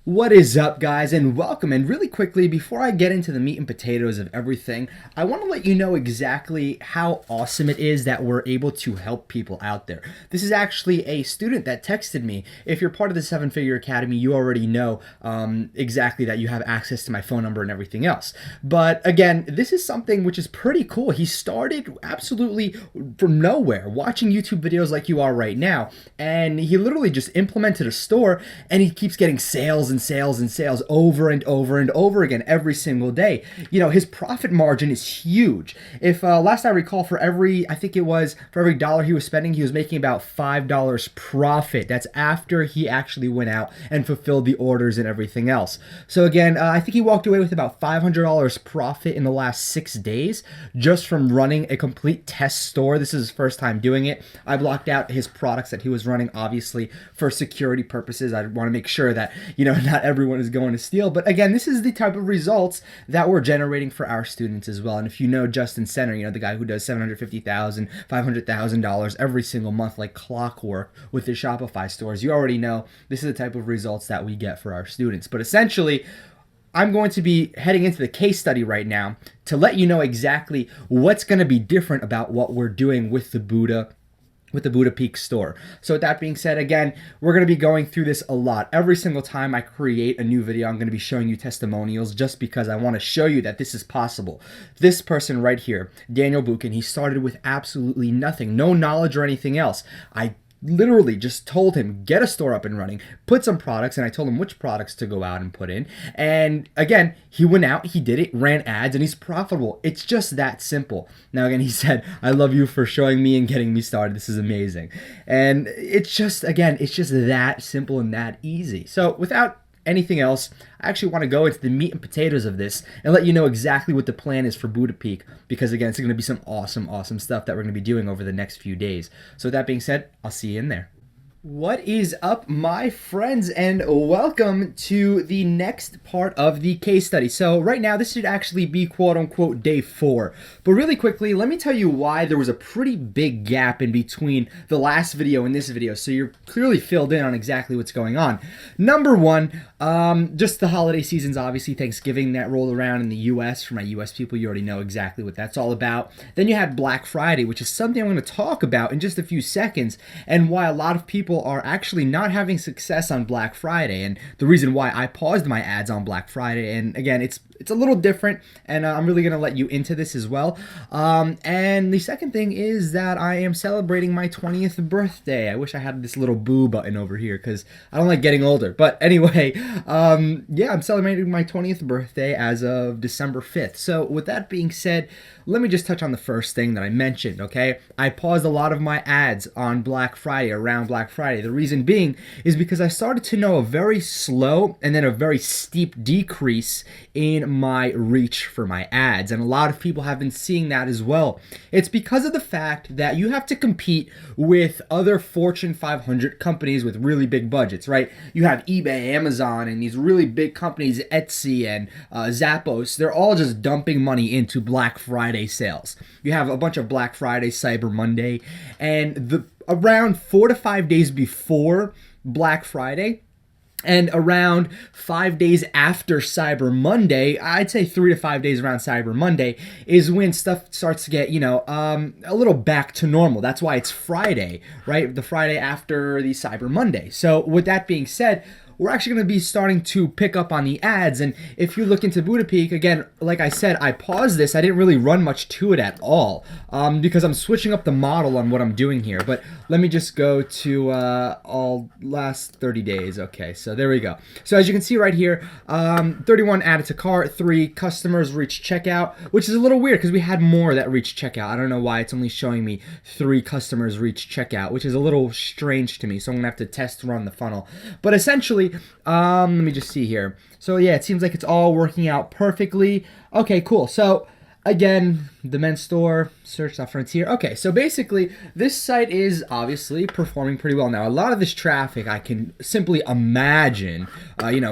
What is up, guys, and welcome. And really quickly, before I get into the meat and potatoes of everything, I want to let you know exactly how awesome it is that we're able to help people out there. This is actually a student that texted me. If you're part of the Seven Figure Academy, you already know exactly that you have access to my phone number and everything else. But again, this is something which is pretty cool. He started absolutely from nowhere, watching YouTube videos like you are right now, and he literally just implemented a store, and he keeps getting sales and sales and sales over and over and over again every single day. You know, his profit margin is huge. If last I recall, I think it was for every dollar he was spending, he was making about $5 profit. That's after he actually went out and fulfilled the orders and everything else. So again, I think he walked away with about $500 profit in the last 6 days just from running a complete test store. This is his first time doing it. I blocked out his products that he was running, obviously, for security purposes. I want to make sure that, not everyone is going to steal. But again, this is the type of results that we're generating for our students as well. And if you know Justin Center, the guy who does $750,000, $500,000 every single month like clockwork with his Shopify stores, you already know this is the type of results that we get for our students. But essentially, I'm going to be heading into the case study right now to let you know exactly what's going to be different about what we're doing with the Buddha Peak store. So with that being said, again, we're going to be going through this a lot. Every single time I create a new video, I'm going to be showing you testimonials just because I want to show you that this is possible. This person right here, Daniel Buchan, he started with absolutely nothing, no knowledge or anything else. I literally just told him, get a store up and running, put some products, and I told him which products to go out and put in. And again, he went out, he did it, ran ads, and he's profitable. It's just that simple. Now, again, he said, I love you for showing me and getting me started. This is amazing. And it's just that simple and that easy. So without anything else, I actually want to go into the meat and potatoes of this and let you know exactly what the plan is for Buddha Peak, because again, it's going to be some awesome stuff that we're going to be doing over the next few days. So with that being said, I'll see you in there. What is up, my friends, and welcome to the next part of the case study. So right now, this should actually be quote-unquote day 4. But really quickly, let me tell you why there was a pretty big gap in between the last video and this video, so you're clearly filled in on exactly what's going on. Number one, just the holiday seasons, obviously, Thanksgiving that rolled around in the U.S. For my U.S. people, you already know exactly what that's all about. Then you had Black Friday, which is something I'm going to talk about in just a few seconds, and why a lot of people are actually not having success on Black Friday, and the reason why I paused my ads on Black Friday. And again, it's a little different, and I'm really going to let you into this as well. And the second thing is that I am celebrating my 20th birthday. I wish I had this little boo button over here because I don't like getting older. But anyway, yeah, I'm celebrating my 20th birthday as of December 5th. So with that being said, let me just touch on the first thing that I mentioned, okay? I paused a lot of my ads on Black Friday, around Black Friday. The reason being is because I started to know a very slow and then a very steep decrease in my reach for my ads, and a lot of people have been seeing that as well. It's because of the fact that you have to compete with other Fortune 500 companies with really big budgets, right? You have eBay, Amazon, and these really big companies, Etsy and Zappos. They're all just dumping money into Black Friday sales. You have a bunch of Black Friday, Cyber Monday, and around 4 to 5 days before Black Friday, and around 5 days after Cyber Monday, I'd say 3 to 5 days around Cyber Monday, is when stuff starts to get, a little back to normal. That's why it's Friday, right? The Friday after the Cyber Monday. So with that being said, we're actually going to be starting to pick up on the ads. And if you look into Buddha Peak, again, like I said, I paused this. I didn't really run much to it at all because I'm switching up the model on what I'm doing here. But let me just go to all last 30 days. Okay, so there we go. So as you can see right here, 31 added to cart, 3 customers reached checkout, which is a little weird because we had more that reached checkout. I don't know why it's only showing me 3 customers reached checkout, which is a little strange to me. So I'm going to have to test run the funnel. But essentially, let me just see here. So yeah, it seems like it's all working out perfectly. Okay, cool. So again, the men's store, search.frontier. Okay, so basically, this site is obviously performing pretty well. Now, a lot of this traffic, I can simply imagine,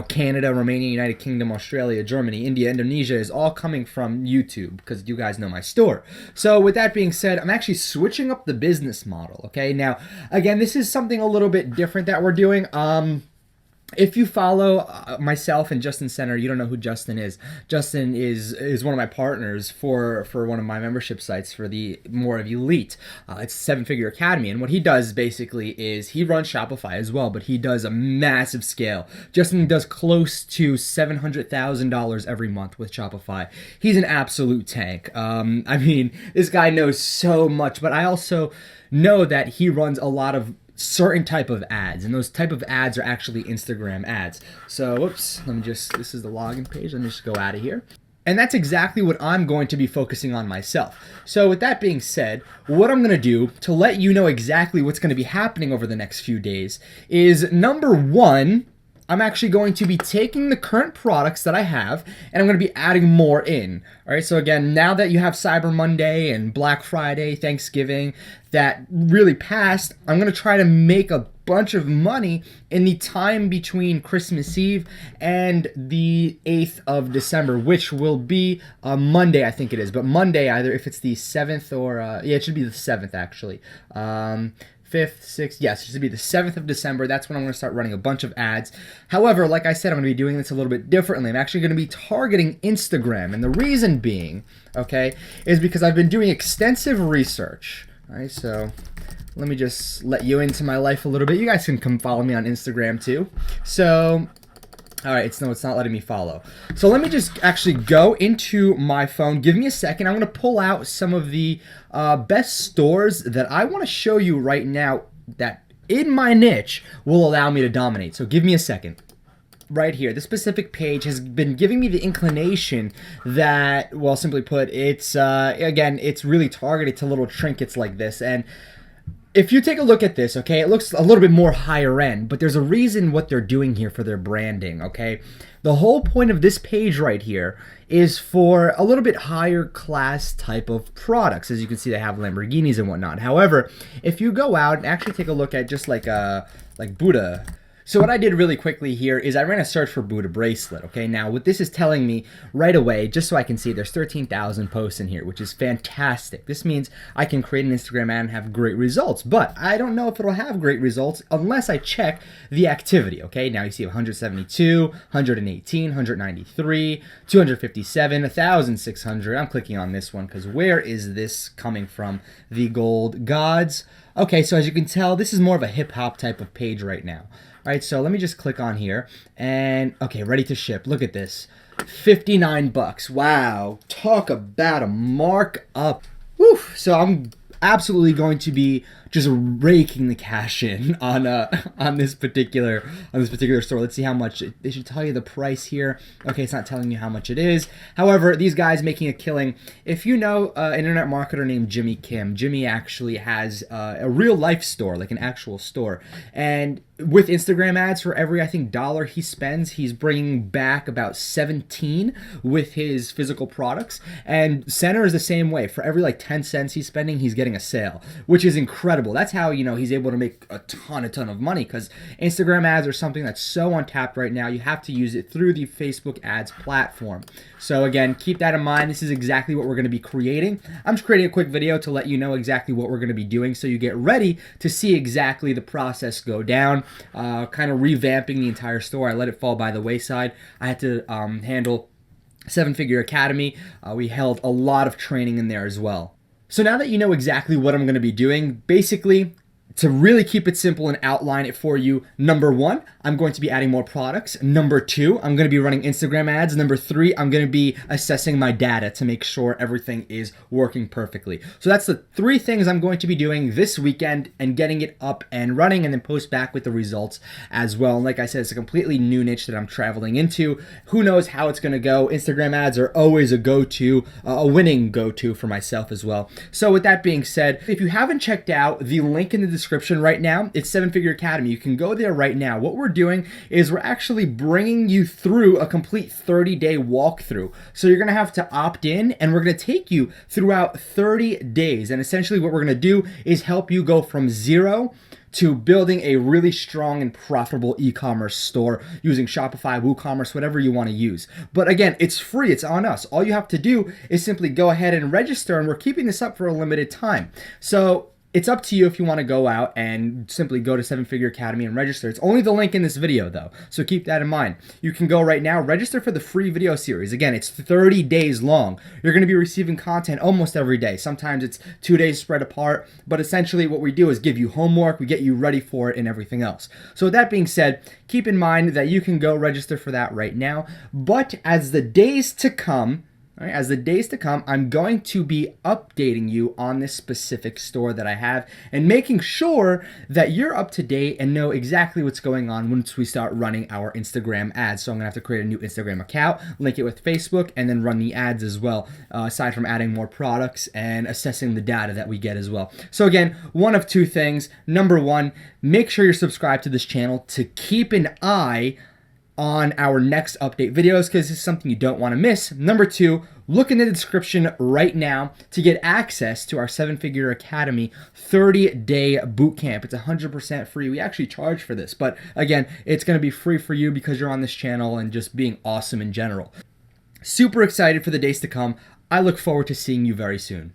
Canada, Romania, United Kingdom, Australia, Germany, India, Indonesia is all coming from YouTube because you guys know my store. So with that being said, I'm actually switching up the business model, okay? Now, again, this is something a little bit different that we're doing. If you follow myself and Justin Center, you don't know who Justin is. Justin is one of my partners for one of my membership sites for the more of elite. It's Seven Figure Academy, and what he does basically is he runs Shopify as well, but he does a massive scale. Justin does close to $700,000 every month with Shopify. He's an absolute tank. I mean, this guy knows so much, but I also know that he runs a lot of certain type of ads, and those type of ads are actually Instagram ads. So whoops, this is the login page. Let me just go out of here. And that's exactly what I'm going to be focusing on myself. So with that being said, what I'm going to do to let you know exactly what's going to be happening over the next few days is, number one, I'm actually going to be taking the current products that I have and I'm going to be adding more in. All right, so again, now that you have Cyber Monday and Black Friday, Thanksgiving, that really passed, I'm going to try to make a bunch of money in the time between Christmas Eve and the 8th of December, which will be Monday, I think it is. But Monday, either if it's the 7th or, it should be the 7th actually. 5th, 6th, yes, it should be the 7th of December. That's when I'm going to start running a bunch of ads. However, like I said, I'm going to be doing this a little bit differently. I'm actually going to be targeting Instagram. And the reason being, okay, is because I've been doing extensive research. All right, so let me just let you into my life a little bit. You guys can come follow me on Instagram too. So, all right, it's not letting me follow. So let me just actually go into my phone. Give me a second. I'm going to pull out some of the best stores that I want to show you right now that in my niche will allow me to dominate. So give me a second. Right here, this specific page has been giving me the inclination that, well, simply put, it's again, it's really targeted to little trinkets like this. And if you take a look at this, okay, it looks a little bit more higher end, but there's a reason what they're doing here for their branding, okay? The whole point of this page right here is for a little bit higher class type of products. As you can see, they have Lamborghinis and whatnot. However, if you go out and actually take a look at just like Buddha. So what I did really quickly here is I ran a search for Buddha bracelet, okay? Now, what this is telling me right away, just so I can see, there's 13,000 posts in here, which is fantastic. This means I can create an Instagram ad and have great results, but I don't know if it'll have great results unless I check the activity, okay? Now you see 172, 118, 193, 257, 1,600. I'm clicking on this one because where is this coming from? The gold gods. Okay, so as you can tell, this is more of a hip-hop type of page right now. All right, so let me just click on here and okay, ready to ship. Look at this. 59 bucks. Wow. Talk about a markup. Whew. So I'm absolutely going to be just raking the cash in on this particular store. Let's see how much they should tell you the price here. Okay, it's not telling you how much it is. However, these guys making a killing. If you know an internet marketer named Jimmy Kim, Jimmy actually has a real life store, like an actual store, and with Instagram ads, for every, I think, dollar he spends, he's bringing back about 17 with his physical products. And Center is the same way. For every like 10 cents he's spending, he's getting a sale, which is incredible. That's how, you know, he's able to make a ton of money, because Instagram ads are something that's so untapped right now. You have to use it through the Facebook ads platform. So again, keep that in mind. This is exactly what we're going to be creating. I'm just creating a quick video to let you know exactly what we're going to be doing, so you get ready to see exactly the process go down. Kind of revamping the entire store. I let it fall by the wayside. I had to handle Seven Figure Academy. We held a lot of training in there as well. So now that you know exactly what I'm going to be doing, basically, to really keep it simple and outline it for you, number one, I'm going to be adding more products. Number two, I'm going to be running Instagram ads. Number three, I'm going to be assessing my data to make sure everything is working perfectly. So that's the three things I'm going to be doing this weekend and getting it up and running, and then post back with the results as well. And like I said, it's a completely new niche that I'm traveling into. Who knows how it's going to go? Instagram ads are always a go-to, a winning go-to for myself as well. So with that being said, if you haven't checked out the link in the description right now, it's Seven Figure Academy. You can go there right now. What we're doing is we're actually bringing you through a complete 30-day walkthrough. So you're going to have to opt in, and we're going to take you throughout 30 days. And essentially what we're going to do is help you go from zero to building a really strong and profitable e-commerce store using Shopify, WooCommerce, whatever you want to use. But again, it's free. It's on us. All you have to do is simply go ahead and register, and we're keeping this up for a limited time. So It's up to you if you want to go out and simply go to Seven Figure Academy and register. It's only the link in this video though, so keep that in mind. You can go right now, register for the free video series. Again, it's 30 days long. You're going to be receiving content almost every day. Sometimes it's 2 days spread apart, but essentially what we do is give you homework, we get you ready for it and everything else. So with that being said, keep in mind that you can go register for that right now, but as the days to come, I'm going to be updating you on this specific store that I have and making sure that you're up to date and know exactly what's going on once we start running our Instagram ads. So I'm gonna have to create a new Instagram account, link it with Facebook, and then run the ads as well, aside from adding more products and assessing the data that we get as well. So again, one of two things. Number one, make sure you're subscribed to this channel to keep an eye on our next update videos because it's something you don't want to miss. Number two, look in the description right now to get access to our Seven Figure Academy 30-day bootcamp. It's 100% free. We actually charge for this, but again, it's going to be free for you because you're on this channel and just being awesome in general. Super excited for the days to come. I look forward to seeing you very soon.